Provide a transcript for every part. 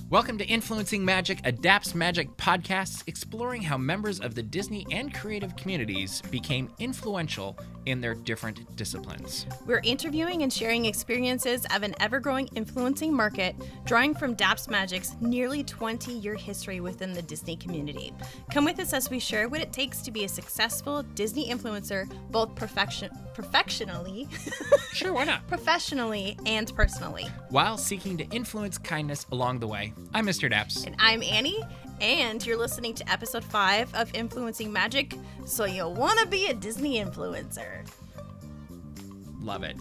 Welcome to Influencing Magic, a Daps Magic podcast exploring how members of the Disney and creative communities became influential in their different disciplines. We're interviewing and sharing experiences of an ever-growing influencing market, drawing from Daps Magic's nearly 20-year history within the Disney community. Come with us as we share what it takes to be a successful Disney influencer, both professionally Sure, why not? professionally and personally. While seeking to influence kindness along the way. I'm Mr. Daps. And I'm Annie, and you're listening to episode 5 of Influencing Magic, so you'll want to be a Disney influencer. Love it.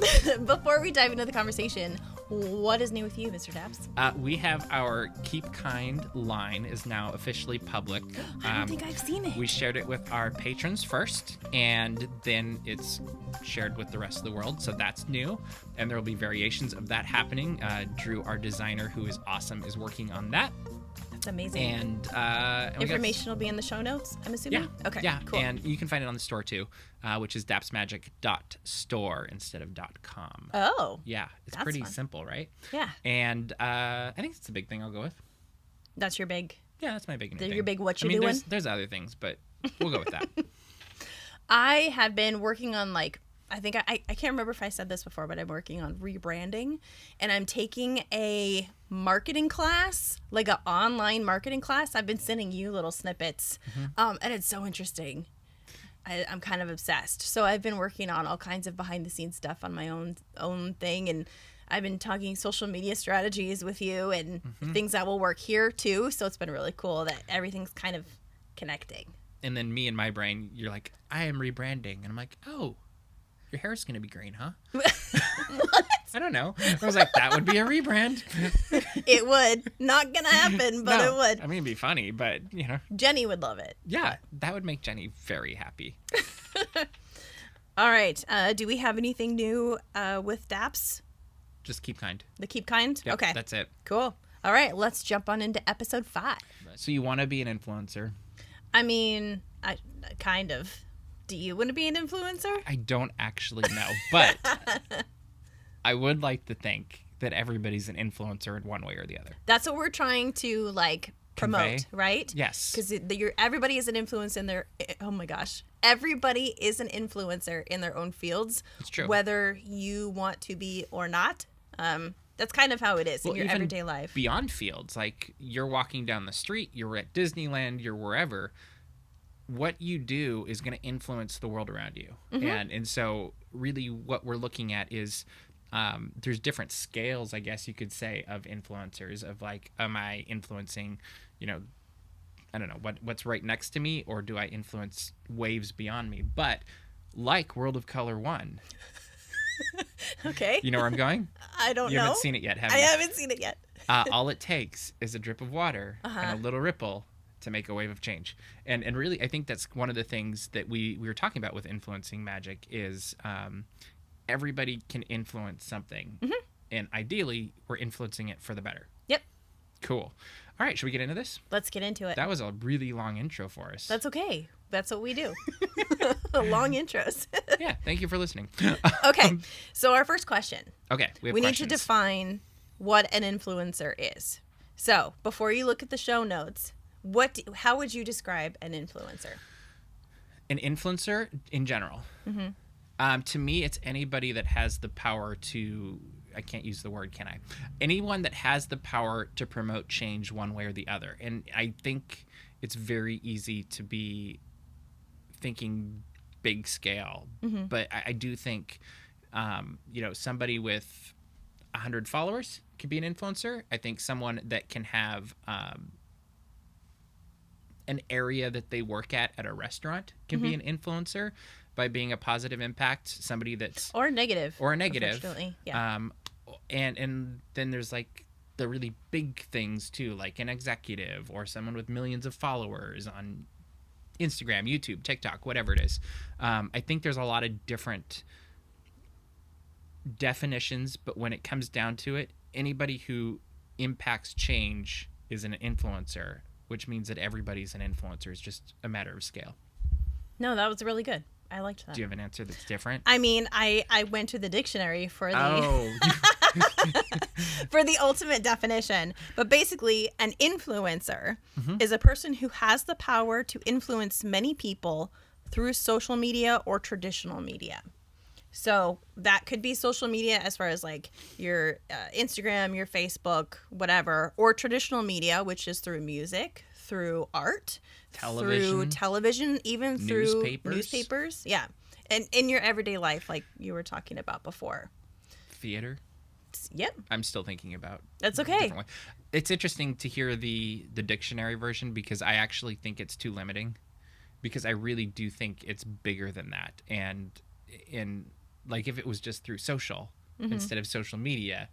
Before we dive into the conversation, what is new with you, Mr. Daps? We have our Keep Kind line is now officially public. I don't think I've seen it. We shared it with our patrons first, and then it's shared with the rest of the world, so that's new. And there will be variations of that happening. Drew, our designer, who is awesome, is working on that. That's amazing. And information will be in the show notes, I'm assuming? Yeah. Okay, Yeah, cool. and you can find it on the store too, which is dapsmagic.store instead of .com. Oh. Yeah, it's That's pretty fun. simple, right? Yeah. And I think it's a big thing I'll go with. That's your big... Yeah, that's my big new thing. Your big what you I mean, doing? There's other things, but we'll go with that. I have been working on, like, I think I can't remember if I said this before, but I'm working on rebranding, and I'm taking a marketing class, like an online marketing class. I've been sending you little snippets, and it's so interesting. I'm kind of obsessed. So I've been working on all kinds of behind the scenes stuff on my own thing, and I've been talking social media strategies with you and things that will work here too. So it's been really cool that everything's kind of connecting. And then me in my brain, you're like, I am rebranding. And I'm like, oh, your hair's going to be green, huh? What? I don't know. I was like, that would be a rebrand. It would. Not gonna happen, but No, it would. I mean, it'd be funny, but, you know. Jenny would love it. Yeah, that would make Jenny very happy. All right. Do we have anything new with Daps? Just keep kind. The Keep Kind? Yep, Okay. that's it. Cool. All right. Let's jump on into episode 5. So you want to be an influencer? I mean, I kind of. Do you want to be an influencer? I don't actually know, but I would like to think that everybody's an influencer in one way or the other. That's what we're trying to, like, promote, Convey. right? Yes. Because everybody is an influencer in their... Oh, my gosh. Everybody is an influencer in their own fields. It's true. Whether you want to be or not. That's kind of how it is in your even everyday life. Beyond fields, like you're walking down the street, you're at Disneyland, you're wherever. What you do is going to influence the world around you. And so really what we're looking at is there's different scales, I guess you could say, of influencers, of like, am I influencing, you know, I don't know, what's right next to me, or do I influence waves beyond me? But like World of Color 1. Okay. You know where I'm going? I don't know. You haven't seen it yet, have I you? haven't seen it yet. All it takes is a drip of water and a little ripple to make a wave of change. And really, I think that's one of the things that we were talking about with influencing magic is everybody can influence something. And ideally, we're influencing it for the better. Yep. Cool. All right, should we get into this? Let's get into it. That was a really long intro for us. That's okay. That's what we do. Long intros. Yeah, thank you for listening. Okay. So our first question. Okay, we have We need questions. to define what an influencer is. So before you look at the show notes, how would you describe an influencer? An influencer in general. To me, it's anybody that has the power to... I can't use the word, can I? Anyone that has the power to promote change one way or the other. And I think it's very easy to be thinking big scale. But I do think, somebody with 100 followers could be an influencer. I think someone that can have an area that they work at a restaurant can be an influencer by being a positive impact. Somebody that's... Or negative. Unfortunately. Yeah. And then there's like the really big things too, like an executive or someone with millions of followers on Instagram, YouTube, TikTok, whatever it is. I think there's a lot of different definitions, but when it comes down to it, anybody who impacts change is an influencer, which means that everybody's an influencer. It's just a matter of scale. No, that was really good. I liked that. Do you have an answer that's different? I mean, I went to the dictionary for the... Oh, for the ultimate definition. But basically, an influencer is a person who has the power to influence many people through social media or traditional media. So that could be social media as far as like your Instagram, your Facebook, whatever, or traditional media, which is through music, through art, through television, even through newspapers. Yeah. And in your everyday life, like you were talking about before. Theater. Yep. I'm still thinking about. That's okay. It's interesting to hear the dictionary version because I actually think it's too limiting, because I really do think it's bigger than that. And in like if it was just through social instead of social media,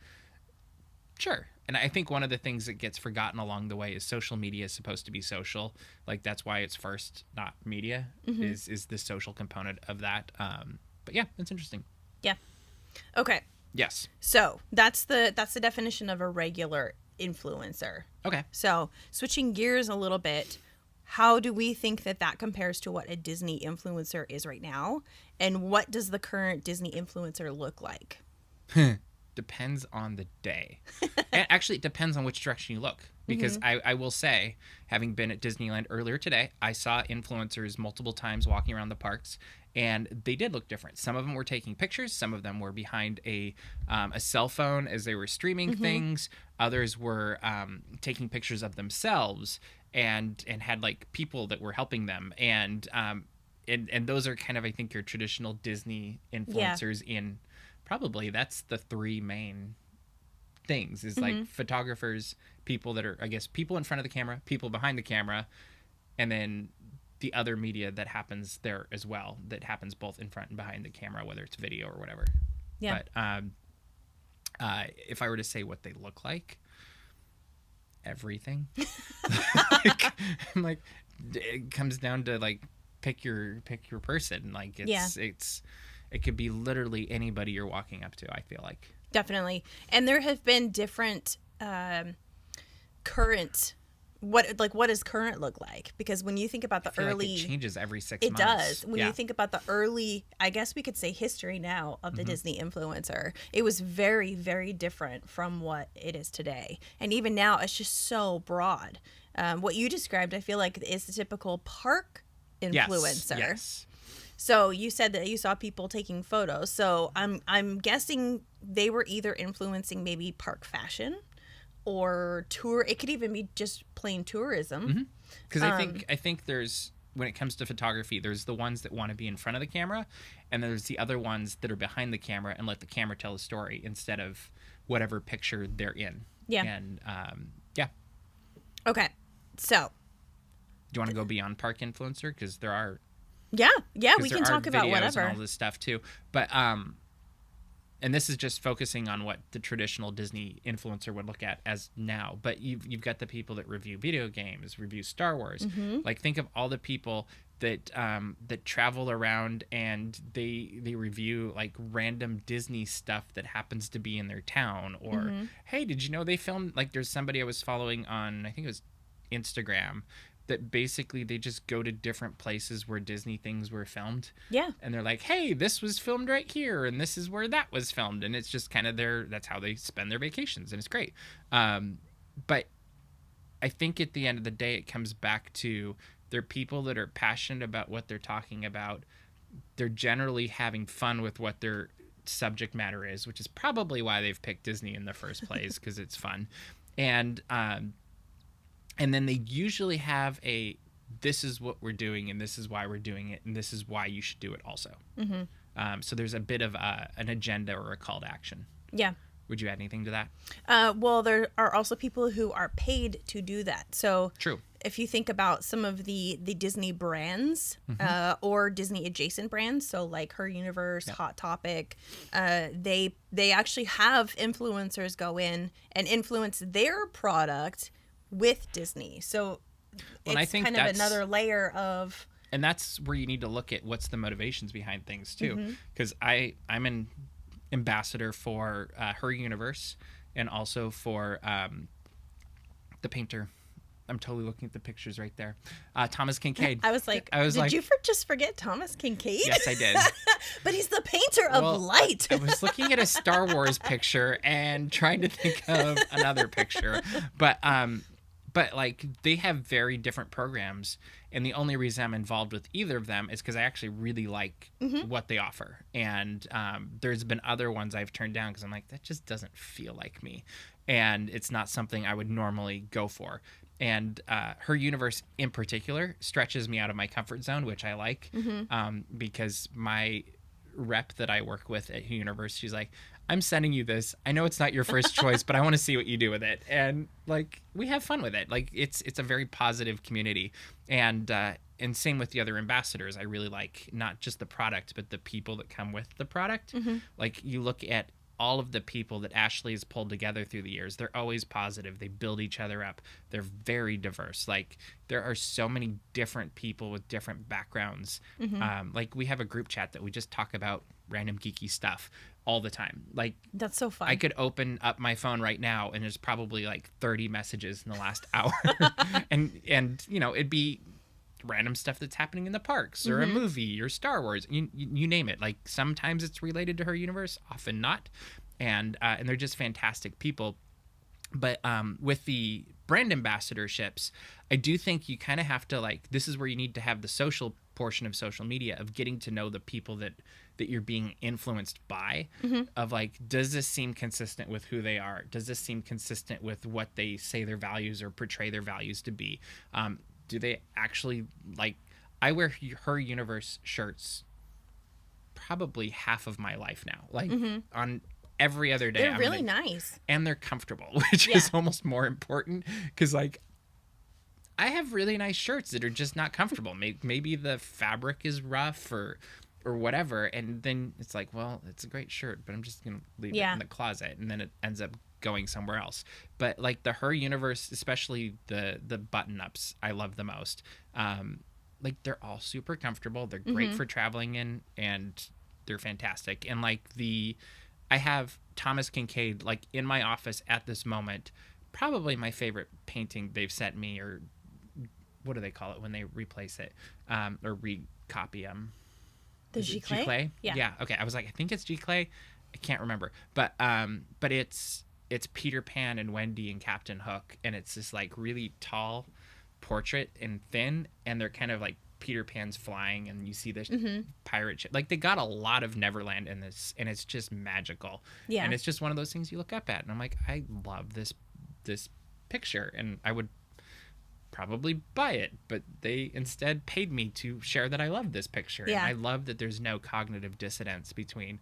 sure. And I think one of the things that gets forgotten along the way is social media is supposed to be social. Like that's why it's first, not media, is the social component of that. But yeah, it's interesting. Yeah. Okay. Yes. So that's the definition of a regular influencer. Okay. So switching gears a little bit, how do we think that compares to what a Disney influencer is right now? And what does the current Disney influencer look like? Depends on the day. And actually, it depends on which direction you look. Because I will say, having been at Disneyland earlier today, I saw influencers multiple times walking around the parks, and they did look different. Some of them were taking pictures. Some of them were behind a cell phone as they were streaming things. Others were taking pictures of themselves and had like people that were helping them. And those are kind of, I think, your traditional Disney influencers in probably that's the three main things is like photographers, people that are, I guess, people in front of the camera, people behind the camera, and then the other media that happens there as well, that happens both in front and behind the camera, whether it's video or whatever. Yeah. But if I were to say what they look like, everything. like it comes down to like pick your person. Like it could be literally anybody you're walking up to, I feel like. Definitely. And there have been different current, what does current look like? Because when you think about the early... Like it changes every 6 months. It does. When you think about the early, I guess we could say history now of the Disney influencer, it was very, very different from what it is today. And even now, it's just so broad. What you described, I feel like, is the typical park influencer. Yes. So you said that you saw people taking photos. So I'm guessing they were either influencing maybe park fashion or tour. It could even be just plain tourism. Because I think there's, when it comes to photography, there's the ones that want to be in front of the camera, and there's the other ones that are behind the camera and let the camera tell a story instead of whatever picture they're in. Yeah. And yeah. Okay. So. Do you want to go beyond park influencer? Because there are. Yeah, we can talk about whatever. And all this stuff too. But and this is just focusing on what the traditional Disney influencer would look at as now. But you've got the people that review video games, review Star Wars. Like think of all the people that that travel around and they review like random Disney stuff that happens to be in their town. Or hey, did you know they filmed, like there's somebody I was following on, I think it was Instagram, that basically they just go to different places where Disney things were filmed. Yeah. And they're like, hey, this was filmed right here, and this is where that was filmed. And it's just kind of that's how they spend their vacations, and it's great. But I think at the end of the day, it comes back to they're people that are passionate about what they're talking about. They're generally having fun with what their subject matter is, which is probably why they've picked Disney in the first place, because it's fun. And then they usually have this is what we're doing, and this is why we're doing it, and this is why you should do it also. So there's a bit of an agenda or a call to action. Yeah. Would you add anything to that? Well, there are also people who are paid to do that. So true. If you think about some of the Disney brands or Disney adjacent brands, so like Her Universe, Hot Topic, they actually have influencers go in and influence their product with Disney. So it's I think kind of another layer of... And that's where you need to look at what's the motivations behind things too. Because I'm an ambassador for Her Universe and also for the painter I'm totally looking at the pictures right there. Thomas Kincaid. I was like, did you just forget Thomas Kincaid? Yes, I did. But he's the painter of light. I was looking at a Star Wars picture and trying to think of another picture. But like they have very different programs, and the only reason I'm involved with either of them is because I actually really like what they offer. And there's been other ones I've turned down because I'm like, that just doesn't feel like me, and it's not something I would normally go for. And her universe in particular stretches me out of my comfort zone, which I like, because my rep that I work with at her universe, she's like, I'm sending you this. I know it's not your first choice, but I want to see what you do with it. And like, we have fun with it. Like, it's a very positive community. And same with the other ambassadors. I really like not just the product, but the people that come with the product. Like, you look at all of the people that Ashley has pulled together through the years. They're always positive. They build each other up. They're very diverse. Like, there are so many different people with different backgrounds. Like, we have a group chat that we just talk about random geeky stuff all the time. Like, that's so fun. I could open up my phone right now and there's probably like 30 messages in the last hour. and you know, it'd be random stuff that's happening in the parks or a movie or Star Wars, you name it. Like, sometimes it's related to her universe, often not. And they're just fantastic people. But with the brand ambassadorships, I do think you kind of have to, like, this is where you need to have the social portion of social media, of getting to know the people that you're being influenced by, of like, does this seem consistent with who they are? Does this seem consistent with what they say their values or portray their values to be? Do they actually, like, I wear her universe shirts probably half of my life now, like on every other day. They're really nice. And they're comfortable, which is almost more important, because like, I have really nice shirts that are just not comfortable. Maybe the fabric is rough or whatever, and then it's like, well, it's a great shirt, but I'm just gonna leave it in the closet, and then it ends up going somewhere else. But like the her universe, especially the button ups, I love the most. Like, they're all super comfortable. They're great for traveling in, and they're fantastic. And like I have Thomas Kincaid like in my office at this moment, probably my favorite painting they've sent me, or what do they call it when they replace it, or recopy them? The G-Clay? Yeah. Okay. I was like, I think it's G-Clay. I can't remember. But it's Peter Pan and Wendy and Captain Hook, and it's this like really tall portrait and thin, and they're kind of like Peter Pan's flying, and you see this pirate ship. Like, they got a lot of Neverland in this, and it's just magical. Yeah. And it's just one of those things you look up at, and I'm like, I love this picture, and I would probably buy it, but they instead paid me to share that I love this picture. And I love that there's no cognitive dissonance between,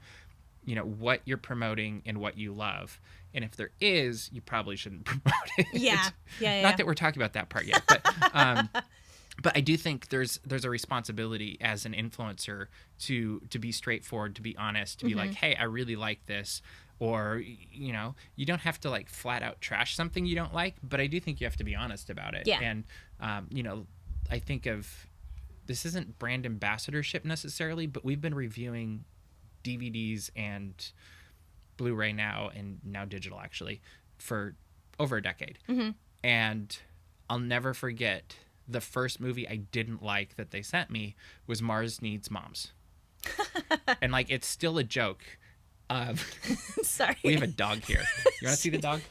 you know, what you're promoting and what you love. And if there is, you probably shouldn't promote it. Yeah. Not that we're talking about that part yet, but but I do think there's a responsibility as an influencer to be straightforward, to be honest, to be like, hey, I really like this. Or, you know, you don't have to like flat out trash something you don't like, but I do think you have to be honest about it. Yeah. And, you know, I think of, this isn't brand ambassadorship necessarily, but we've been reviewing DVDs and Blu-ray now, and now digital actually, for over a decade. And I'll never forget, the first movie I didn't like that they sent me was Mars Needs Moms. And like, it's still a joke. Sorry. We have a dog here. You want to see the dog?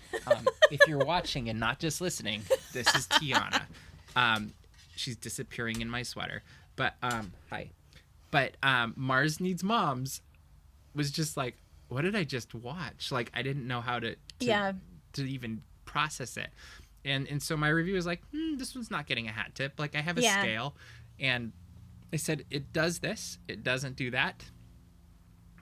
If you're watching and not just listening, this is Tiana. She's disappearing in my sweater. But hi. But Mars Needs Moms was just like, what did I just watch? Like, I didn't know how to even process it. And so my review was like, this one's not getting a hat tip. Like, I have a scale, and I said, it does this, it doesn't do that.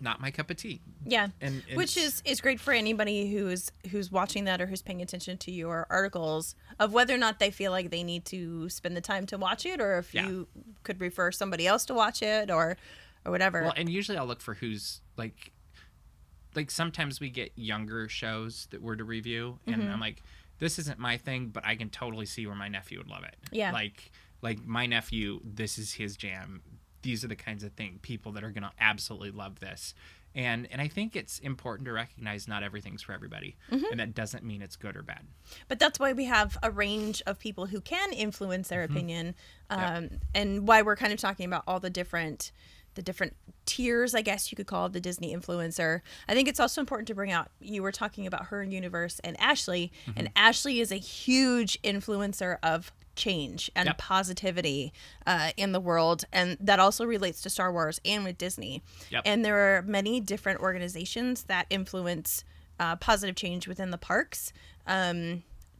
Not my cup of tea. Yeah. And which is great for anybody who's watching that or who's paying attention to your articles, of whether or not they feel like they need to spend the time to watch it, or if you could refer somebody else to watch it, or whatever. Well, and usually I'll look for who's like sometimes we get younger shows that we're to review, and I'm like, this isn't my thing, but I can totally see where my nephew would love it. Yeah. Like my nephew, this is his jam. These are the kinds of people that are going to absolutely love this. And I think it's important to recognize not everything's for everybody. And that doesn't mean it's good or bad. But that's why we have a range of people who can influence their opinion, and why we're kind of talking about all the different tiers, I guess you could call it, the Disney influencer. I think it's also important to bring out, you were talking about her universe and Ashley, and Ashley is a huge influencer of change and positivity in the world, and that also relates to Star Wars and with Disney. And there are many different organizations that influence positive change within the parks.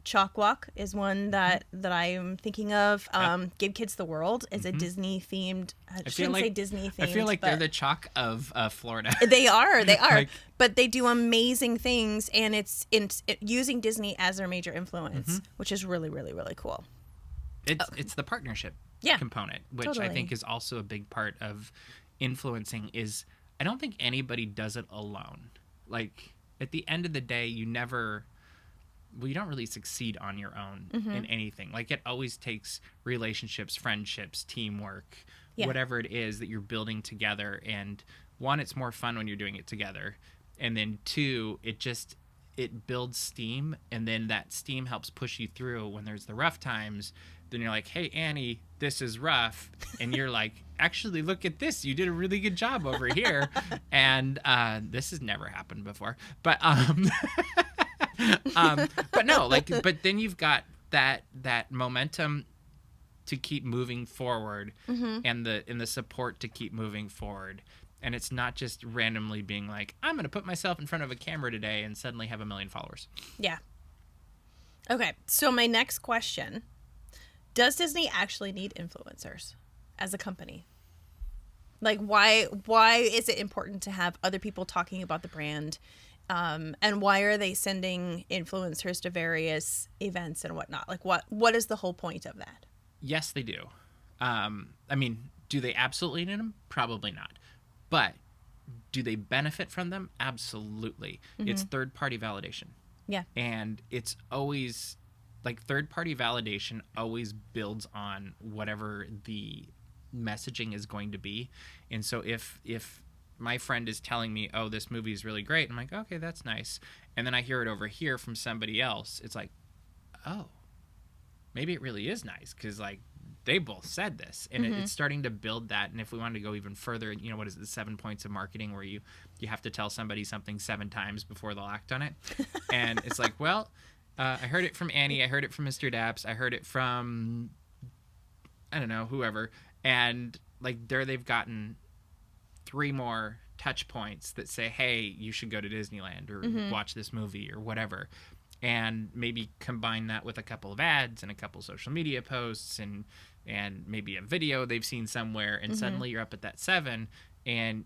Chalk Walk is one that I'm thinking of. Give Kids the World is a Disney themed. I shouldn't say Disney themed. I feel like they're the chalk of Florida. They are, but they do amazing things, and it's using Disney as their major influence, which is really, really, really cool. It's the partnership component, which I think is also a big part of influencing. Is I don't think anybody does it alone. Like at the end of the day, you don't really succeed on your own in anything. Like it always takes relationships, friendships, teamwork, whatever it is that you're building together. And one, it's more fun when you're doing it together. And then two, it builds steam, and then that steam helps push you through when there's the rough times. Then you're like, hey, Annie, this is rough. And you're like, actually, look at this. You did a really good job over here. And this has never happened before. But but no, but then you've got that momentum to keep moving forward, and the support to keep moving forward. And it's not just randomly being like, I'm going to put myself in front of a camera today and suddenly have 1 million followers. Yeah. Okay. So my next question, does Disney actually need influencers as a company? Like, why is it important to have other people talking about the brand? And why are they sending influencers to various events and whatnot? Like, what is the whole point of that? Yes, they do. I mean, do they absolutely need them? Probably not. But do they benefit from them? Absolutely. It's third-party validation. Yeah. And it's always, like, third-party validation always builds on whatever the messaging is going to be. And so if my friend is telling me, oh, this movie is really great, I'm like, okay, that's nice. And then I hear it over here from somebody else. It's like, oh, maybe it really is nice, because, like, they both said this, and it's starting to build that. And if we wanted to go even further, what is it, the 7 points of marketing, where you have to tell somebody something 7 times before they'll act on it. And it's like, well, I heard it from Annie, I heard it from Mr. Daps, I heard it from, I don't know, whoever. And like they've gotten 3 more touch points that say, hey, you should go to Disneyland or watch this movie or whatever. And maybe combine that with a couple of ads and a couple social media posts and maybe a video they've seen somewhere, and suddenly you're up at that 7, and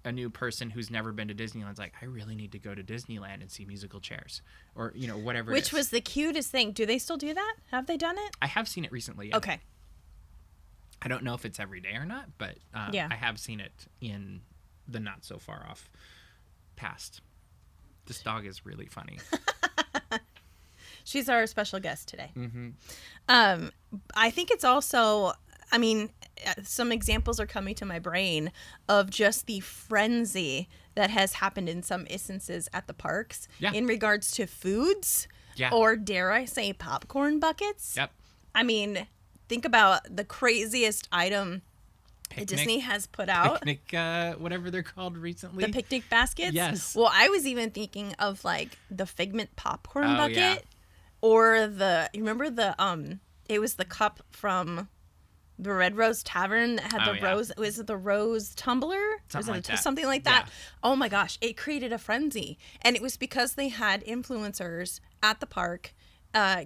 a new person who's never been to Disneyland's like, I really need to go to Disneyland and see musical chairs, or whatever. Which was the cutest thing. Do they still do that? Have they done it? I have seen it recently. Yeah. Okay. I don't know if it's every day or not, but I have seen it in the not so far off past. This dog is really funny. She's our special guest today. I think it's also, I mean, some examples are coming to my brain of just the frenzy that has happened in some instances at the parks in regards to foods, or dare I say popcorn buckets. Yep. I mean, think about the craziest item Disney has put out. Picnic, whatever they're called recently. The picnic baskets? Yes. Well, I was even thinking of like the Figment popcorn bucket. Yeah. Or you remember it was the cup from the Red Rose Tavern that had the rose. Was it the rose tumbler? Something like that. Yeah. Oh my gosh, it created a frenzy. And it was because they had influencers at the park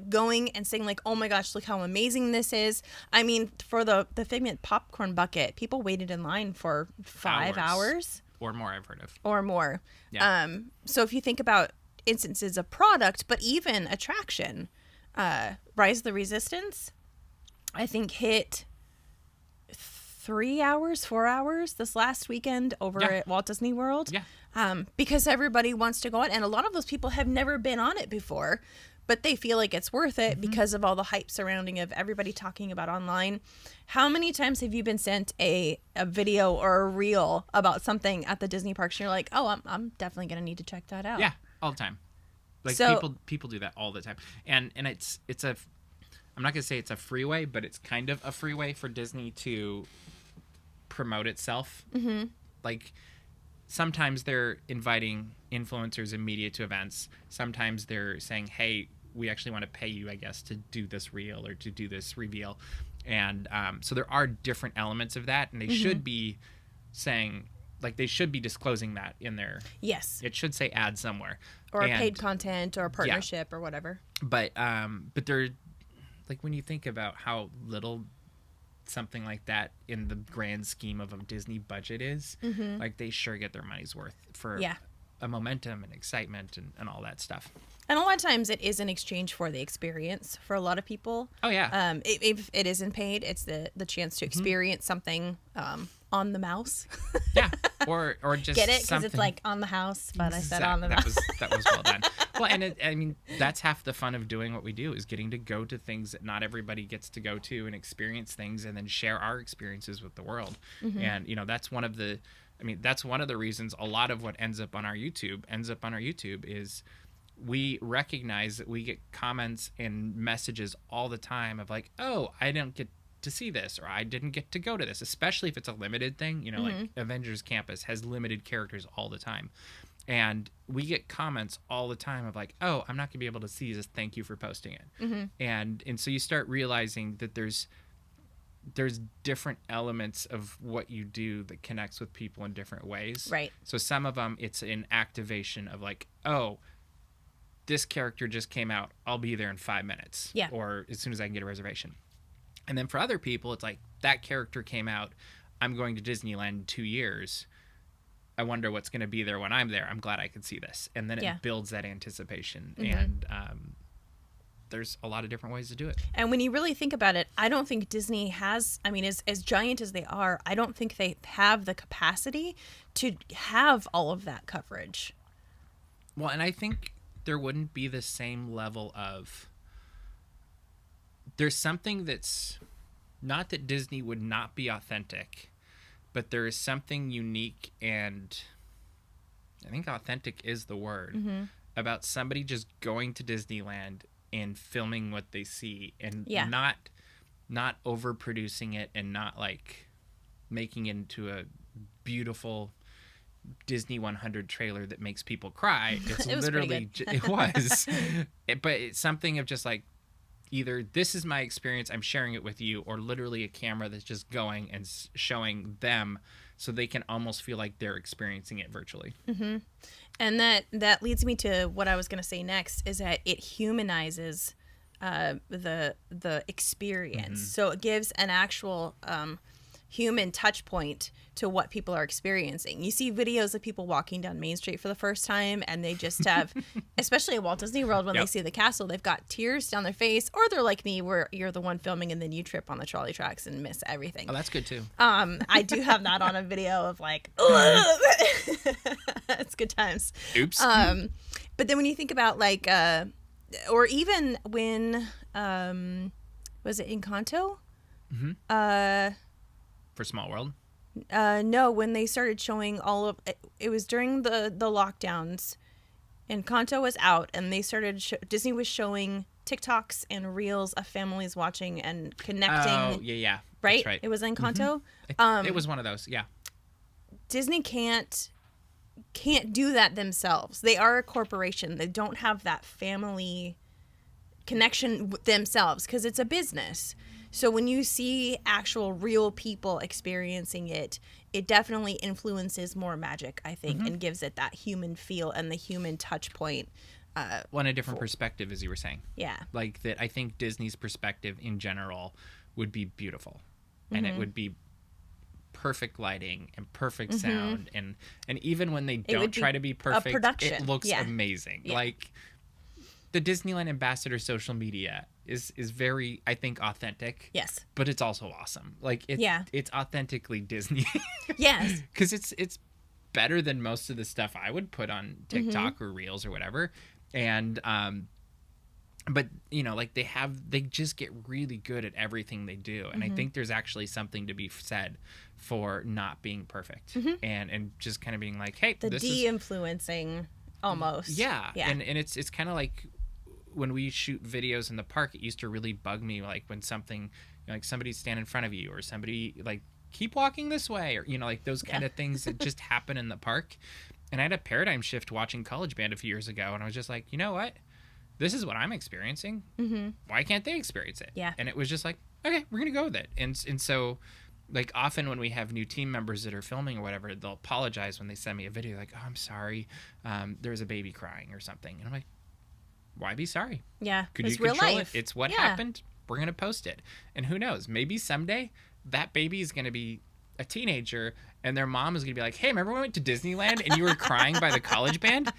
going and saying like, oh my gosh, look how amazing this is. I mean, for the Figment popcorn bucket, people waited in line for 5 hours. Or more, I've heard of. Or more. Yeah. So if you think about instances of product, but even attraction, Rise of the Resistance, I think hit 3 hours, 4 hours this last weekend over at Walt Disney World. Yeah. Because everybody wants to go on, and a lot of those people have never been on it before, but they feel like it's worth it because of all the hype surrounding of everybody talking about online. How many times have you been sent a video or a reel about something at the Disney parks and you're like, oh, I'm definitely going to need to check that out? Yeah, all the time. Like, so, people do that all the time. And it's a, I'm not going to say it's a free way, but it's kind of a free way for Disney to promote itself. Like, sometimes they're inviting influencers and media to events. Sometimes they're saying, hey, we actually want to pay you, I guess, to do this reel or to do this reveal. And so there are different elements of that, and they should be saying, like, they should be disclosing that in their... Yes. It should say ad somewhere. Or paid content or a partnership or whatever. But they're... Like, when you think about how little something like that in the grand scheme of a Disney budget is, like, they sure get their money's worth for a momentum and excitement and all that stuff. And a lot of times it is in exchange for the experience for a lot of people. Oh, yeah. If it isn't paid, it's the chance to experience something on the mouse. Yeah. Or just get it? Because it's like on the house, but I said on the mouse. That was well done. Well, and I mean, that's half the fun of doing what we do, is getting to go to things that not everybody gets to go to and experience things and then share our experiences with the world. And, you know, that's one of the reasons a lot of what ends up on our YouTube is we recognize that we get comments and messages all the time of like, oh, I didn't get to see this, or I didn't get to go to this, especially if it's a limited thing. You know, like Avengers Campus has limited characters all the time. And we get comments all the time of like, oh, I'm not going to be able to see this. Thank you for posting it. And so you start realizing that there's different elements of what you do that connects with people in different ways. Right. So some of them, it's an activation of like, oh, this character just came out. I'll be there in 5 minutes. Yeah. Or as soon as I can get a reservation. And then for other people, it's like, that character came out. I'm going to Disneyland in 2 years. I wonder what's going to be there when I'm there. I'm glad I could see this. And then it builds that anticipation. And there's a lot of different ways to do it. And when you really think about it, I don't think Disney has, I mean, as giant as they are, I don't think they have the capacity to have all of that coverage. Well, and I think there wouldn't be the same level of... There's something that's... Not that Disney would not be authentic, but there is something unique, and I think authentic is the word, about somebody just going to Disneyland and filming what they see, and not overproducing it, and not like making it into a beautiful Disney 100 trailer that makes people cry. It's literally it was. But it's something of just like, either this is my experience, I'm sharing it with you, or literally a camera that's just going and showing them so they can almost feel like they're experiencing it virtually. And that leads me to what I was going to say next, is that it humanizes the experience. So it gives an actual human touch point to what people are experiencing. You see videos of people walking down Main Street for the first time, and they just have, especially at Walt Disney World, when they see the castle, they've got tears down their face, or they're like me, where you're the one filming and then you trip on the trolley tracks and miss everything. Oh, that's good too. I do have that on a video of like, it's good times. Oops. But then when you think about like, or even when, was it Encanto? For Small World? No, when they started showing all of it was during the lockdowns, and Encanto was out, and they started Disney was showing TikToks and reels of families watching and connecting. Oh, yeah. Right? That's right. It was Encanto. It was one of those, yeah. Disney can't do that themselves. They are a corporation. They don't have that family connection themselves because it's a business. So when you see actual real people experiencing it, it definitely influences more magic, I think, and gives it that human feel and the human touch point. Well, a different perspective, as you were saying. Yeah. Like that, I think Disney's perspective in general would be beautiful. And it would be perfect lighting and perfect sound. And even when they don't try to be perfect, it looks amazing. Yeah. Like the Disneyland Ambassador social media is very, I think, authentic. Yes. But it's also awesome. Like it's authentically Disney. Yes. Because it's better than most of the stuff I would put on TikTok or Reels or whatever. And but like they just get really good at everything they do, and I think there's actually something to be said for not being perfect, and just kind of being like, hey, the this de-influencing almost. Yeah. And it's kind of like when we shoot videos in the park, it used to really bug me, like when something, like somebody stand in front of you, or somebody like keep walking this way, or like those kind of things that just happen in the park. And I had a paradigm shift watching College Band a few years ago, and I was just like, you know what? This is what I'm experiencing. Why can't they experience it? Yeah. And it was just like, okay, we're gonna go with it. And so, like, often when we have new team members that are filming or whatever, they'll apologize when they send me a video, like, oh, I'm sorry, there's a baby crying or something. And I'm like, why be sorry? Yeah. Could you real control life. it? It's what happened. We're gonna post it. And who knows? Maybe someday that baby is gonna be a teenager, and their mom is gonna be like, hey, remember when we went to Disneyland and you were crying by the College Band?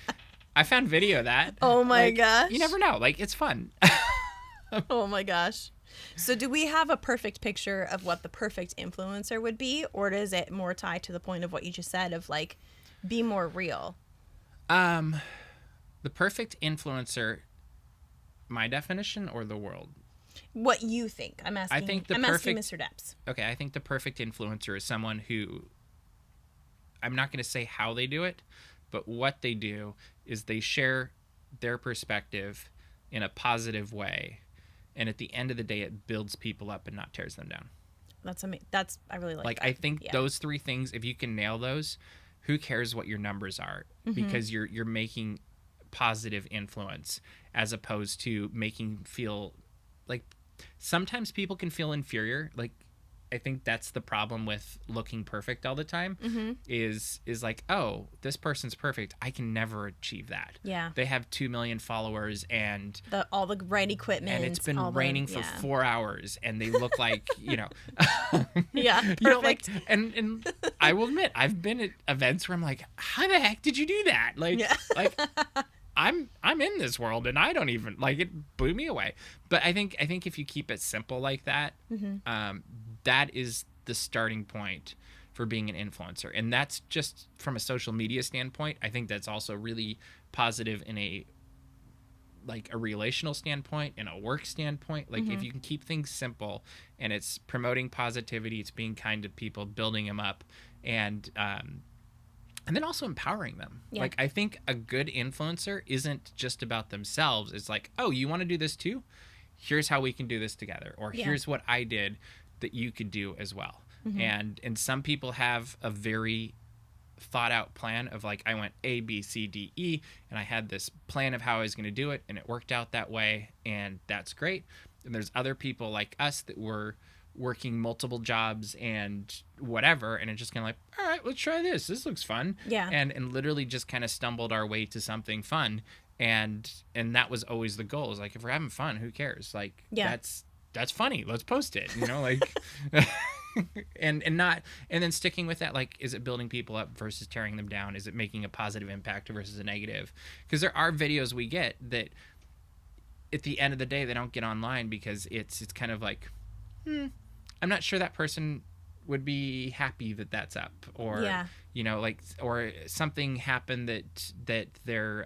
I found video of that. Oh my gosh. You never know. Like, it's fun. Oh my gosh. So do we have a perfect picture of what the perfect influencer would be, or is it more tied to the point of what you just said of like, be more real? The perfect influencer, my definition or the world? What you think? I'm asking. Asking Mr. Daps. Okay, I think the perfect influencer is someone who, I'm not going to say how they do it, but what they do is they share their perspective in a positive way, and at the end of the day, it builds people up and not tears them down. That's I really like that. I think those three things, if you can nail those, who cares what your numbers are? Because you're making positive influence, as opposed to making feel like, sometimes people can feel inferior. Like, I think that's the problem with looking perfect all the time, is like, oh, this person's perfect, I can never achieve that. Yeah. They have 2 million followers and all the right equipment, and it's been raining for 4 hours, and they look like, yeah, perfect. Like, and I will admit, I've been at events where I'm like, how the heck did you do that? Like, like I'm in this world and I don't even, like, it blew me away. But I think if you keep it simple like that, that is the starting point for being an influencer. And that's just from a social media standpoint. I think that's also really positive in a relational standpoint, in a work standpoint. Like, if you can keep things simple, and it's promoting positivity, it's being kind to people, building them up, and then also empowering them. Yeah. Like, I think a good influencer isn't just about themselves. It's like, oh, you want to do this too? Here's how we can do this together. Or here's what I did that you could do as well. And some people have a very thought out plan of, like, I went A, B, C, D, E, and I had this plan of how I was going to do it, and it worked out that way, and that's great. And there's other people like us that were working multiple jobs and whatever, and it's just kind of like, all right, let's try this looks fun. And literally just kind of stumbled our way to something fun, and that was always the goal, is like, if we're having fun, who cares? Like, that's funny, let's post it, like and then sticking with that. Like, is it building people up versus tearing them down? Is it making a positive impact versus a negative? Because there are videos we get that at the end of the day, they don't get online because it's kind of like, I'm not sure that person would be happy that that's up, or like, or something happened that their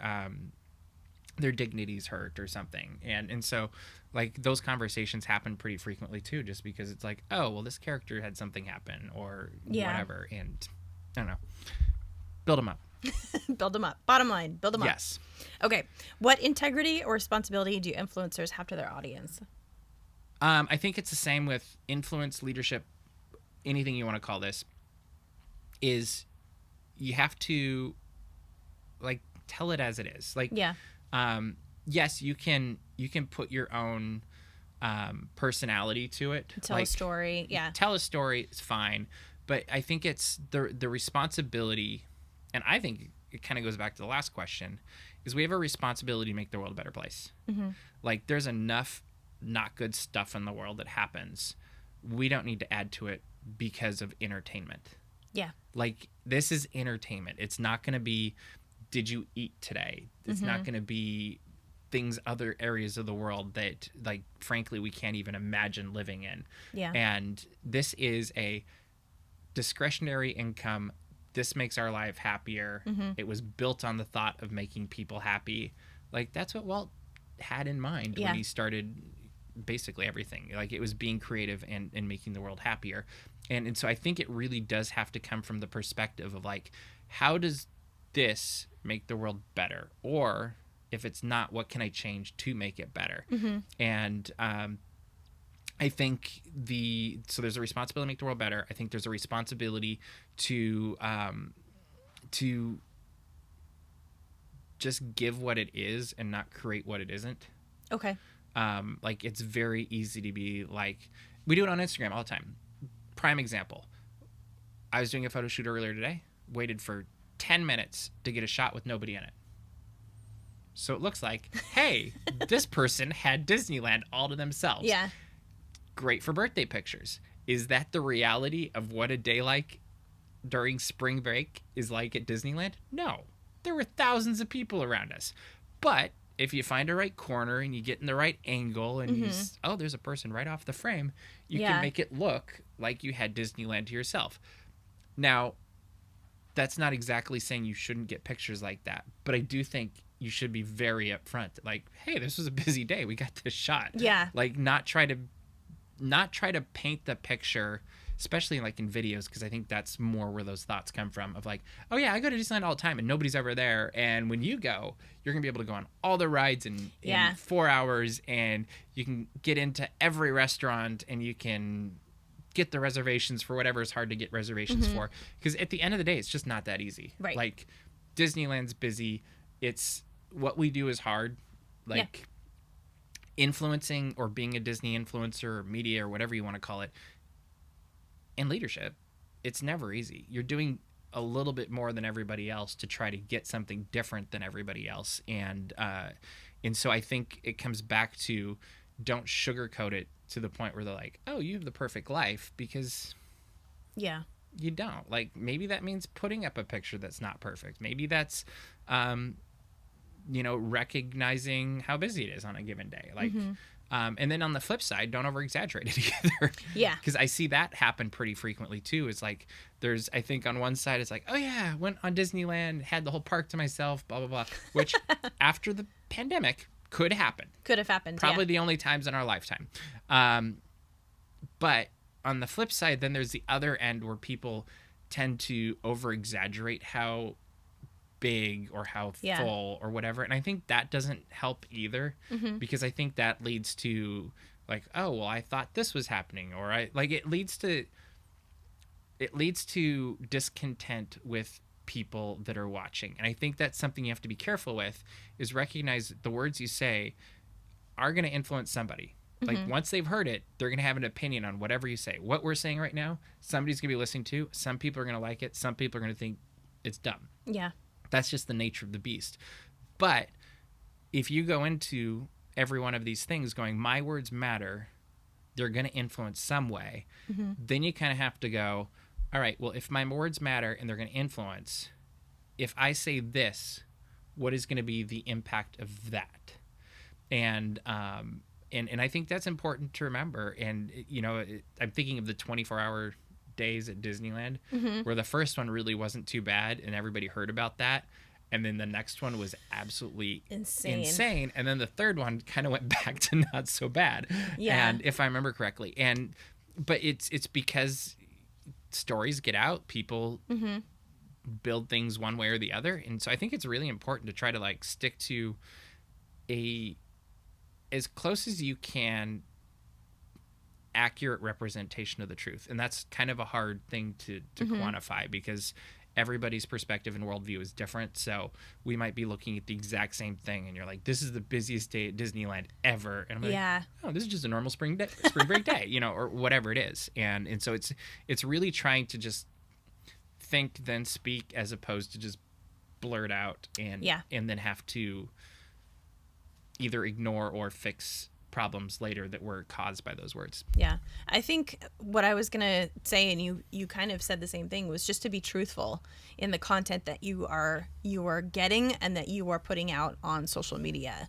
dignity's hurt or something, and so, like, those conversations happen pretty frequently too, just because it's like, oh, well, this character had something happen or whatever, and I don't know, build them up. Build them up. Bottom line, build them up. Yes. Okay, what integrity or responsibility do influencers have to their audience? I think it's the same with influence, leadership, anything you want to call this, is you have to, like, tell it as it is. Like, yes, you can put your own personality to it. Tell a story. Yeah. Tell a story is fine. But I think it's the responsibility, and I think it kind of goes back to the last question, is we have a responsibility to make the world a better place. Like, there's enough not good stuff in the world that happens. We don't need to add to it because of entertainment. Yeah. Like, this is entertainment. It's not going to be, did you eat today? It's not going to be things, other areas of the world that, like, frankly, we can't even imagine living in. Yeah. And this is a discretionary income. This makes our life happier. It was built on the thought of making people happy. Like, that's what Walt had in mind when he started basically everything. Like, it was being creative and making the world happier. And so I think it really does have to come from the perspective of like, how does this make the world better? Or if it's not, what can I change to make it better? And I think so there's a responsibility to make the world better. I think there's a responsibility to just give what it is and not create what it isn't. Okay. Like, it's very easy to be like, we do it on Instagram all the time. Prime example. I was doing a photo shoot earlier today, waited for 10 minutes to get a shot with nobody in it. So it looks like, hey, this person had Disneyland all to themselves. Yeah. Great for birthday pictures. Is that the reality of what a day like during spring break is like at Disneyland? No. There were thousands of people around us. But if you find a right corner and you get in the right angle and there's a person right off the frame, you can make it look like you had Disneyland to yourself. Now, that's not exactly saying you shouldn't get pictures like that, but I do think you should be very upfront. Like, hey, this was a busy day. We got this shot. Yeah. Like, not try to paint the picture, especially like in videos, because I think that's more where those thoughts come from of like, oh yeah, I go to Disneyland all the time and nobody's ever there. And when you go, you're going to be able to go on all the rides in 4 hours, and you can get into every restaurant, and you can get the reservations for whatever is hard to get reservations for. Because at the end of the day, it's just not that easy. Right. Like, Disneyland's busy. It's what we do is hard. Like, influencing or being a Disney influencer or media or whatever you want to call it, in leadership, it's never easy. You're doing a little bit more than everybody else to try to get something different than everybody else. And so I think it comes back to, don't sugarcoat it to the point where they're like, oh, you have the perfect life, because you don't. Like, maybe that means putting up a picture that's not perfect. Maybe that's recognizing how busy it is on a given day. Like, and then on the flip side, don't over exaggerate it either. Yeah. Because I see that happen pretty frequently too. It's like, I think on one side it's like, oh yeah, went on Disneyland, had the whole park to myself, blah, blah, blah. Which after the pandemic could happen. Could have happened. Probably the only times in our lifetime. But on the flip side, then there's the other end where people tend to over exaggerate how big or how full or whatever, and I think that doesn't help either, because I think that leads to like, oh well, I thought this was happening, or it leads to discontent with people that are watching. And I think that's something you have to be careful with, is recognize the words you say are going to influence somebody. Like, once they've heard it, they're going to have an opinion on whatever you say. What we're saying right now, somebody's going to be listening to. Some people are going to like it, some people are going to think it's dumb. That's just the nature of the beast. But if you go into every one of these things going, my words matter, they're going to influence some way, then you kind of have to go, all right, well, if my words matter and they're going to influence, if I say this, what is going to be the impact of that? And I think that's important to remember. And, I'm thinking of the 24-hour days at Disneyland, where the first one really wasn't too bad and everybody heard about that, and then the next one was absolutely insane, and then the third one kind of went back to not so bad, and if I remember correctly. But it's because stories get out, people build things one way or the other, and so I think it's really important to try to like stick to as close as you can accurate representation of the truth. And that's kind of a hard thing to quantify, because everybody's perspective and worldview is different. So we might be looking at the exact same thing and you're like, this is the busiest day at Disneyland ever, and I'm like, oh, this is just a normal spring break day, or whatever it is. And so it's really trying to just think then speak, as opposed to just blurt out and then have to either ignore or fix problems later that were caused by those words. Yeah. I think what I was going to say, and you kind of said the same thing, was just to be truthful in the content that you are getting and that you are putting out on social media.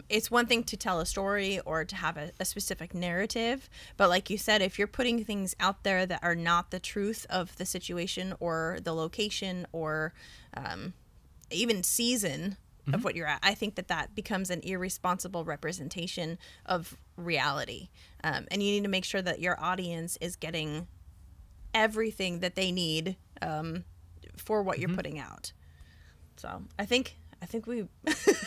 It's one thing to tell a story or to have a specific narrative, but like you said, if you're putting things out there that are not the truth of the situation or the location or even season of what you're at. I think that becomes an irresponsible representation of reality. And you need to make sure that your audience is getting everything that they need for what you're putting out. So I think we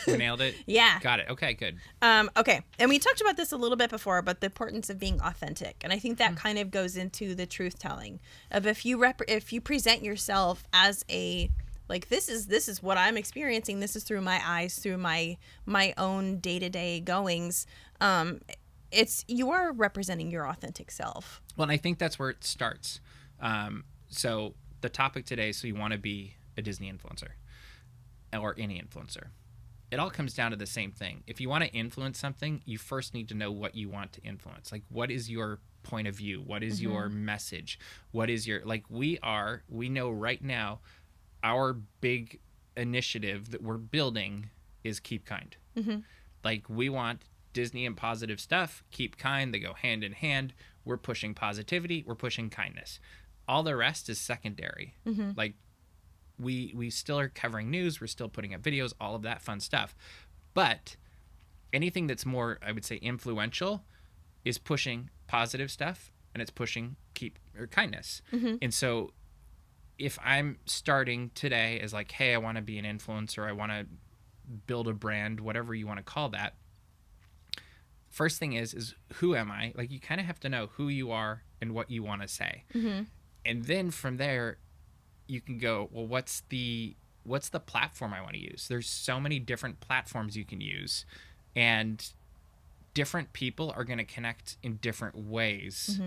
nailed it. Yeah. Got it. Okay, good. Okay. And we talked about this a little bit before, but the importance of being authentic. And I think that kind of goes into the truth telling of if you present yourself as a, like, this is what I'm experiencing. This is through my eyes, through my own day-to-day goings. You are representing your authentic self. Well, and I think that's where it starts. So the topic today, so you want to be a Disney influencer or any influencer. It all comes down to the same thing. If you want to influence something, you first need to know what you want to influence. Like, what is your point of view? What is your message? What is your, like, we know right now our big initiative that we're building is Keep Kind. Like, we want Disney and positive stuff, keep kind, they go hand in hand. We're pushing positivity, we're pushing kindness. All the rest is secondary. Like, we still are covering news, we're still putting up videos, all of that fun stuff. But anything that's more, I would say, influential is pushing positive stuff, and it's pushing kindness. And so if I'm starting today as like, hey, I want to be an influencer, I want to build a brand, whatever you want to call that, first thing is who am I? Like, you kind of have to know who you are and what you want to say. And then from there, you can go, well, what's the platform I want to use? There's so many different platforms you can use, and different people are going to connect in different ways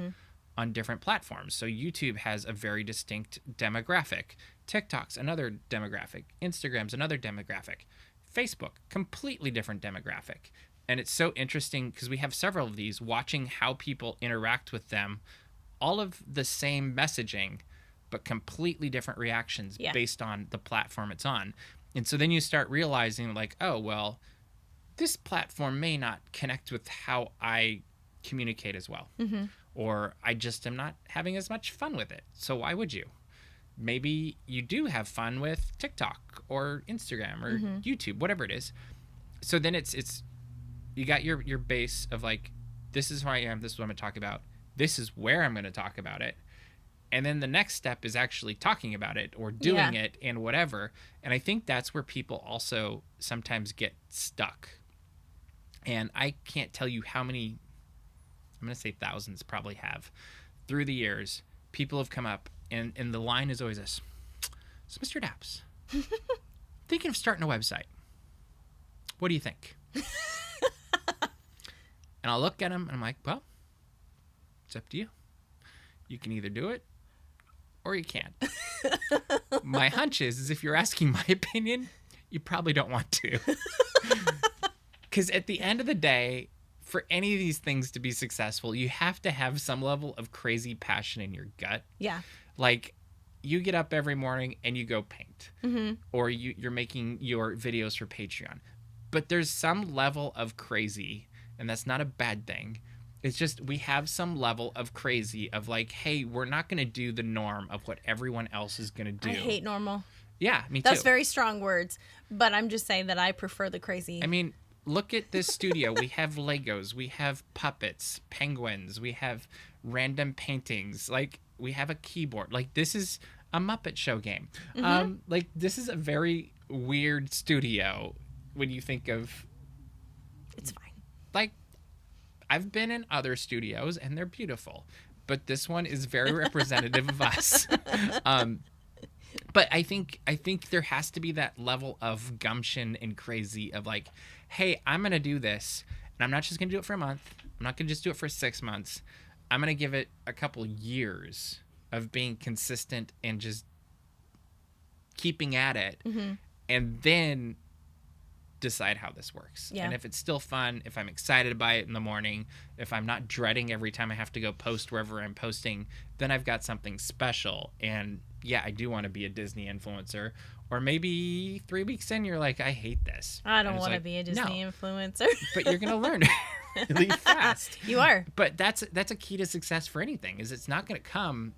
on different platforms. So YouTube has a very distinct demographic. TikTok's another demographic. Instagram's another demographic. Facebook, completely different demographic. And it's so interesting because we have several of these, watching how people interact with them, all of the same messaging, but completely different reactions based on the platform it's on. And so then you start realizing, like, oh, well, this platform may not connect with how I communicate as well. Or I just am not having as much fun with it. So why would you? Maybe you do have fun with TikTok or Instagram or YouTube, whatever it is. So then it's you got your base of, like, this is who I am, this is what I'm going to talk about, this is where I'm going to talk about it. And then the next step is actually talking about it or doing it and whatever. And I think that's where people also sometimes get stuck. And I can't tell you how many, I'm going to say thousands probably have, through the years, people have come up and the line is always this: so Mr. Daps, thinking of starting a website. What do you think? And I'll look at them and I'm like, well, it's up to you. You can either do it or you can't. My hunch is if you're asking my opinion, you probably don't want to. Because at the end of the day, for any of these things to be successful, you have to have some level of crazy passion in your gut. Yeah. Like, you get up every morning and you go paint. Or you're making your videos for Patreon. But there's some level of crazy, and that's not a bad thing. It's just we have some level of crazy of, like, hey, we're not going to do the norm of what everyone else is going to do. I hate normal. Yeah, me too. That's very strong words, but I'm just saying that I prefer the crazy. I mean, look at this studio. We have Legos. We have puppets, penguins. We have random paintings. Like, we have a keyboard. Like, this is a Muppet Show game. Like, this is a very weird studio when you think of... It's fine. Like, I've been in other studios and they're beautiful, but this one is very representative of us. But I think there has to be that level of gumption and crazy of, like, hey, I'm going to do this, and I'm not just going to do it for a month. I'm not going to just do it for 6 months. I'm going to give it a couple years of being consistent and just keeping at it, and then decide how this works. And if it's still fun, if I'm excited by it in the morning, if I'm not dreading every time I have to go post wherever I'm posting, then I've got something special. And yeah, I do want to be a Disney influencer. Or maybe 3 weeks in, you're like, I hate this. I don't want to be a Disney influencer. But you're going to learn really fast. You are. But that's a key to success for anything, is it's not going to come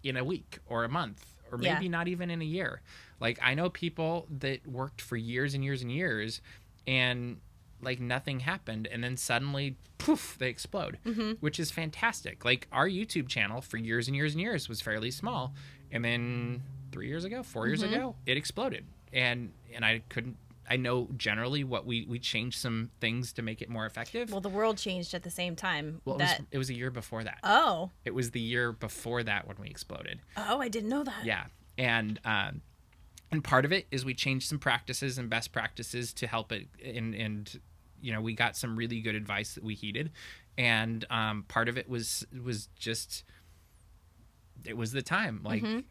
in a week or a month or maybe not even in a year. Like, I know people that worked for years and years and years, and like nothing happened, and then suddenly, poof, they explode, which is fantastic. Like, our YouTube channel for years and years and years was fairly small, and then 4 years ago, it exploded, and I know generally what we changed some things to make it more effective. Well, the world changed at the same time. Well, it was a year before that. Oh. It was the year before that when we exploded. Oh, I didn't know that. Yeah. And part of it is we changed some practices and best practices to help it. And you know, we got some really good advice that we heeded. And part of it was just, it was the time. Like, and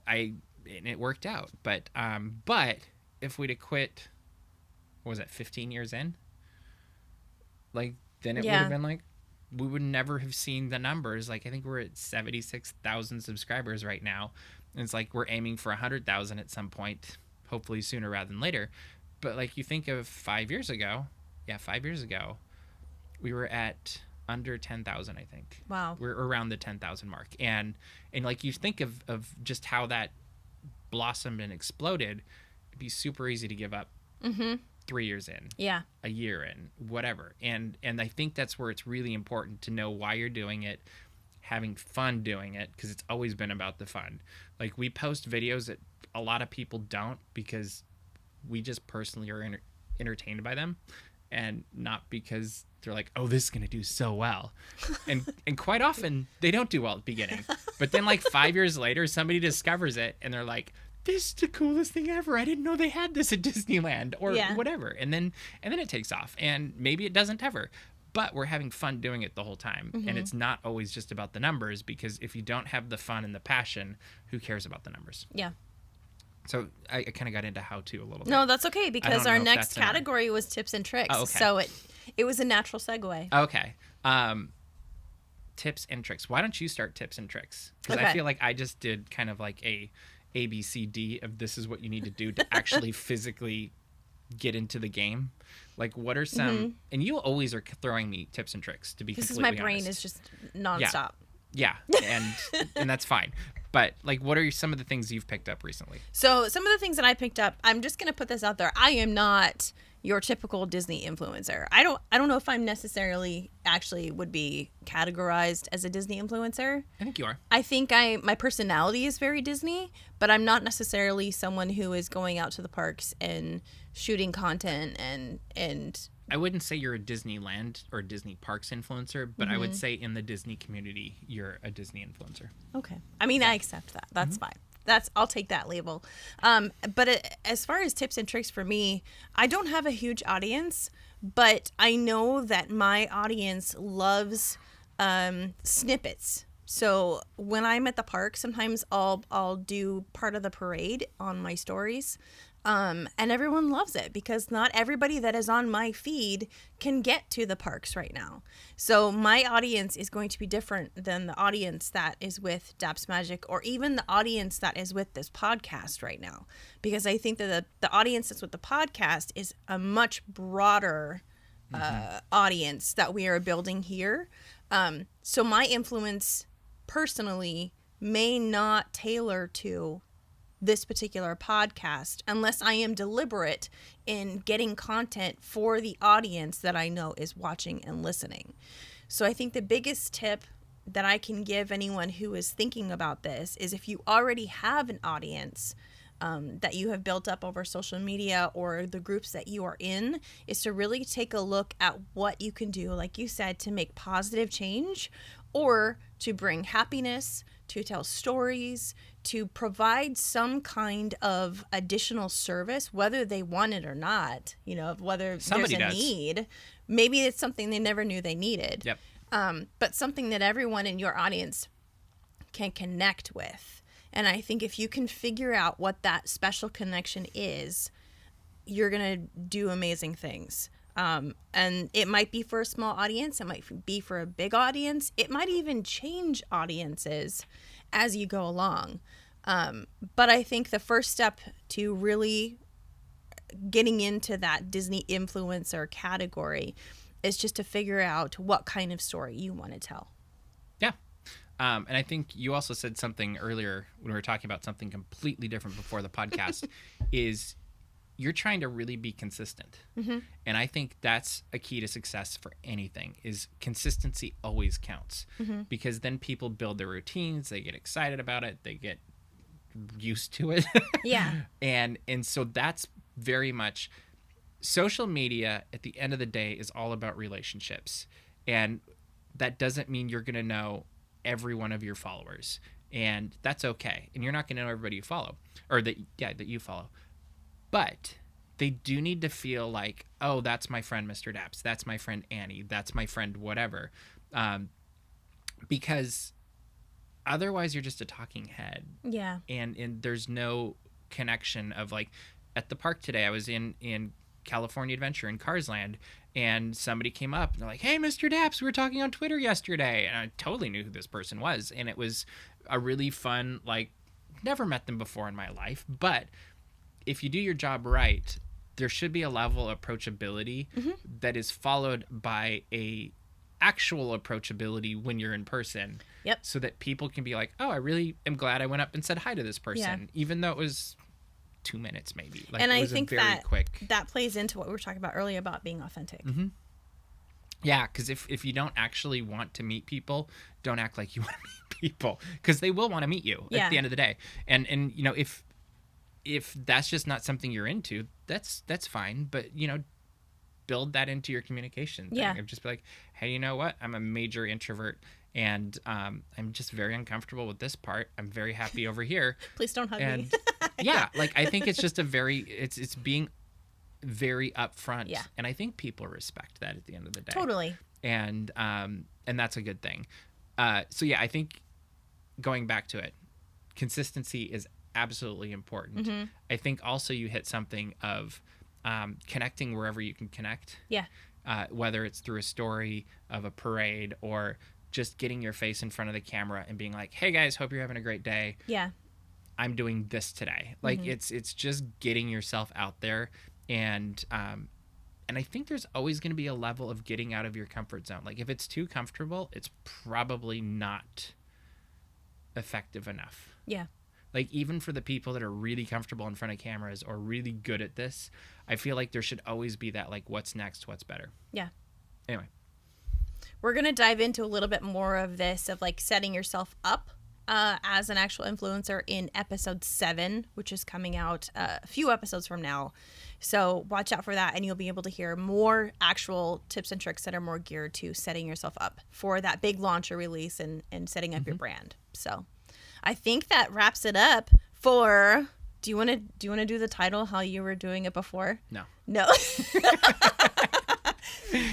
it worked out. But if we'd have quit, what was it, 15 years in? Like, then it would have been like, we would never have seen the numbers. Like, I think we're at 76,000 subscribers right now. And it's like, we're aiming for 100,000 at some point, hopefully sooner rather than later. But like, you think of 5 years ago, we were at under 10,000, I think. Wow. We're around the 10,000 mark. And like, you think of just how that blossomed and exploded, it'd be super easy to give up 3 years in, a year in, whatever. And I think that's where it's really important to know why you're doing it, having fun doing it, because it's always been about the fun. Like, we post videos that a lot of people don't because we just personally are entertained by them, and not because they're like, oh, this is going to do so well. And quite often they don't do well at the beginning, but then like 5 years later, somebody discovers it and they're like, this is the coolest thing ever. I didn't know they had this at Disneyland, or whatever. And then it takes off, and maybe it doesn't ever, but we're having fun doing it the whole time. And it's not always just about the numbers, because if you don't have the fun and the passion, who cares about the numbers? Yeah. So I kind of got into how-to a little bit. No, that's okay, because our next category was tips and tricks. Oh, okay. So it was a natural segue. Okay. Tips and tricks. Why don't you start tips and tricks? Because I feel like I just did kind of like a ABCD of this is what you need to do to actually physically get into the game. Like, what are some, and you always are throwing me tips and tricks, to be completely honest. Because my brain is just nonstop. Yeah. And that's fine. But like, what are some of the things you've picked up recently? So some of the things that I picked up, I'm just going to put this out there. I am not your typical Disney influencer. I don't know if I'm necessarily actually would be categorized as a Disney influencer. I think you are. I think my personality is very Disney, but I'm not necessarily someone who is going out to the parks and shooting content and I wouldn't say you're a Disneyland or Disney parks influencer, but I would say in the Disney community, you're a Disney influencer. Okay. I mean, I accept that. That's fine. I'll take that label. But as far as tips and tricks for me, I don't have a huge audience, but I know that my audience loves snippets. So when I'm at the park, sometimes I'll do part of the parade on my stories. And everyone loves it, because not everybody that is on my feed can get to the parks right now. So my audience is going to be different than the audience that is with Daps Magic, or even the audience that is with this podcast right now. Because I think that the audience that's with the podcast is a much broader audience that we are building here. So my influence personally may not tailor to this particular podcast unless I am deliberate in getting content for the audience that I know is watching and listening. So I think the biggest tip that I can give anyone who is thinking about this is, if you already have an audience that you have built up over social media or the groups that you are in, is to really take a look at what you can do, like you said, to make positive change, or to bring happiness, to tell stories, to provide some kind of additional service, whether they want it or not, whether somebody there's a need. Maybe it's something they never knew they needed. Yep. But something that everyone in your audience can connect with. And I think if you can figure out what that special connection is, you're going to do amazing things. And it might be for a small audience. It might be for a big audience. It might even change audiences as you go along. But I think the first step to really getting into that Disney influencer category is just to figure out what kind of story you want to tell. Yeah. And I think you also said something earlier when we were talking about something completely different before the podcast is you're trying to really be consistent. Mm-hmm. And I think that's a key to success for anything is consistency always counts because then people build their routines. They get excited about it. They get used to it. Yeah. And so that's very much social media at the end of the day is all about relationships. And that doesn't mean you're going to know every one of your followers. And that's okay. And you're not going to know everybody you follow or that you follow. But they do need to feel like, oh, that's my friend, Mr. Daps. That's my friend, Annie. That's my friend, whatever. Because otherwise you're just a talking head. Yeah. And there's no connection of like at the park today, I was in California Adventure in Cars Land, and somebody came up and they're like, hey, Mr. Daps, we were talking on Twitter yesterday. And I totally knew who this person was. And it was a really fun, like, never met them before in my life. But if you do your job right, there should be a level of approachability that is followed by a actual approachability when you're in person. Yep. So that people can be like, oh, I really am glad I went up and said hi to this person, even though it was 2 minutes maybe. Like, and it I was think very that quick. that plays into what we were talking about earlier about being authentic. Mm-hmm. Yeah, because if you don't actually want to meet people, don't act like you want to meet people, because they will want to meet you at the end of the day. And you know, if that's just not something you're into, that's fine. But you know, build that into your communication thing. Yeah. Just be like, hey, you know what? I'm a major introvert, and I'm just very uncomfortable with this part. I'm very happy over here. Please don't hug me. Yeah, like I think it's just it's being very upfront. Yeah. And I think people respect that at the end of the day. Totally. And that's a good thing. So yeah, I think going back to it, consistency is absolutely important. Mm-hmm. I think also you hit something of connecting wherever you can connect. Yeah. Whether it's through a story of a parade or just getting your face in front of the camera and being like, hey guys, hope you're having a great day. Yeah. I'm doing this today. Like it's just getting yourself out there. And I think there's always going to be a level of getting out of your comfort zone. Like if it's too comfortable, it's probably not effective enough. Yeah. Like even for the people that are really comfortable in front of cameras or really good at this, I feel like there should always be that like what's next, what's better. Yeah. Anyway. We're going to dive into a little bit more of this of like setting yourself up as an actual influencer in episode 7, which is coming out a few episodes from now. So watch out for that, and you'll be able to hear more actual tips and tricks that are more geared to setting yourself up for that big launch or release and setting up your brand. So I think that wraps it up for... Do you want to do the title how you were doing it before? No.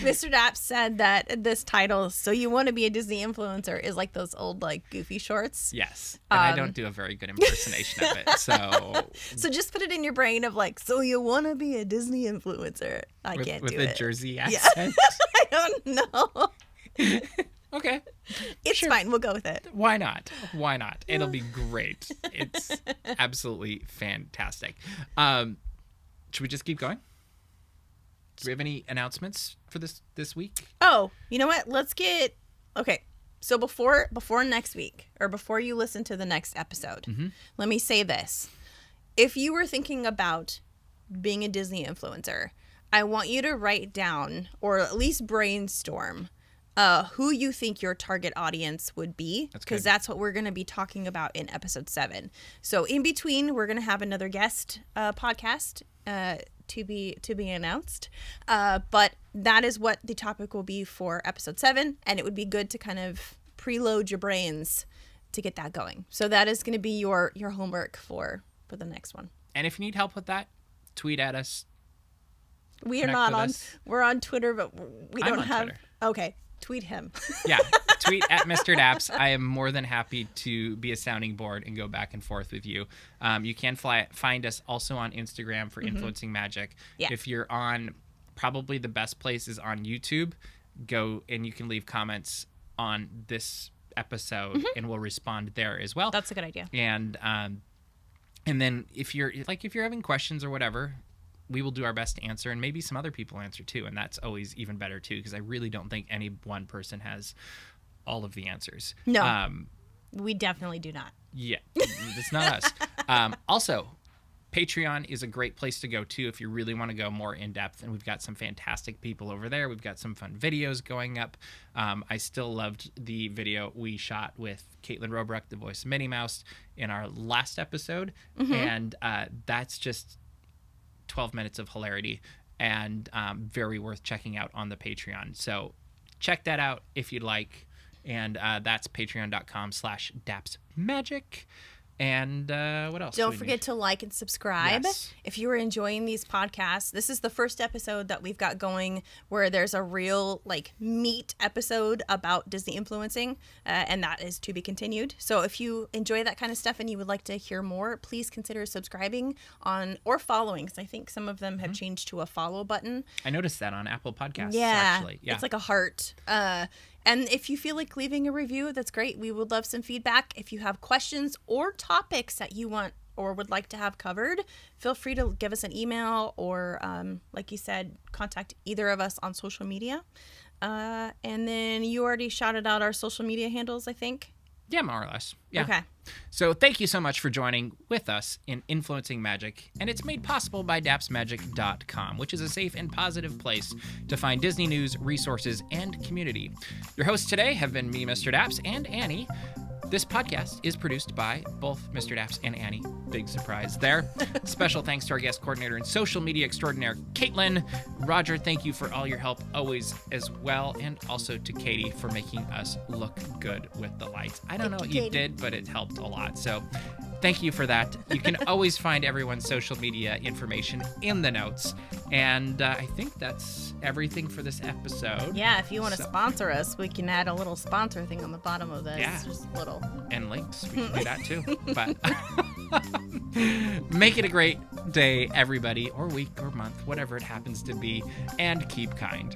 Mr. Daps said that this title, So You Want to Be a Disney Influencer, is like those old like goofy shorts. Yes. And I don't do a very good impersonation of it. So just put it in your brain of like, so you want to be a Disney influencer. I can't do it. With a Jersey accent? I don't know. Okay. It's fine. We'll go with it. Why not? It'll be great. It's absolutely fantastic. Should we just keep going? Do we have any announcements for this week? Oh, you know what? Okay. So before next week, or before you listen to the next episode, let me say this. If you were thinking about being a Disney influencer, I want you to write down, or at least brainstorm, who you think your target audience would be, because that's what we're going to be talking about in episode 7. So in between, we're going to have another guest podcast to be announced, but that is what the topic will be for episode 7, and it would be good to kind of preload your brains to get that going. So that is going to be your homework for the next one. And if you need help with that, tweet at us. We are not on. We're on Twitter, but we don't have. Twitter. Okay. Tweet him. Yeah, tweet at Mr. Daps. I am more than happy to be a sounding board and go back and forth with you. You can find us also on Instagram for Influencing Magic. Yeah. If you're on, probably the best place is on YouTube. Go and you can leave comments on this episode and we'll respond there as well. That's a good idea. And then if you're having questions or whatever, we will do our best to answer, and maybe some other people answer too, and that's always even better too, because I really don't think any one person has all of the answers. No, we definitely do not. Yeah, it's not us. Also, Patreon is a great place to go too if you really want to go more in depth, and we've got some fantastic people over there. We've got some fun videos going up. I still loved the video we shot with Caitlyn Robruck, the voice of Minnie Mouse, in our last episode, and that's just 12 minutes of hilarity and very worth checking out on the Patreon. So check that out if you'd like, and that's patreon.com/Daps Magic. And what else? Don't forget to like and subscribe. Yes. If you are enjoying these podcasts, this is the first episode that we've got going where there's a real meat episode about Disney influencing, and that is to be continued. So if you enjoy that kind of stuff and you would like to hear more, please consider subscribing or following, because I think some of them have changed to a follow button. I noticed that on Apple Podcasts. Yeah, actually. Yeah, it's like a heart. And if you feel like leaving a review, that's great. We would love some feedback. If you have questions or topics that you want or would like to have covered, feel free to give us an email or, like you said, contact either of us on social media. And then you already shouted out our social media handles, I think. Yeah, more or less. Yeah. Okay. So thank you so much for joining with us in Influencing Magic, and it's made possible by dapsmagic.com, which is a safe and positive place to find Disney news, resources, and community. Your hosts today have been me, Mr. Daps, and Annie. This podcast is produced by both Mr. Daps and Annie. Big surprise there. Special thanks to our guest coordinator and social media extraordinaire, Caitlyn. Roger, thank you for all your help always as well. And also to Katie for making us look good with the lights. I don't know what you did, but it helped a lot. So thank you for that. You can always find everyone's social media information in the notes. And I think that's everything for this episode. Yeah, if you want to sponsor us, we can add a little sponsor thing on the bottom of this. Yeah. Just a little. And links. We can do that too. But make it a great day, everybody, or week or month, whatever it happens to be, and keep kind.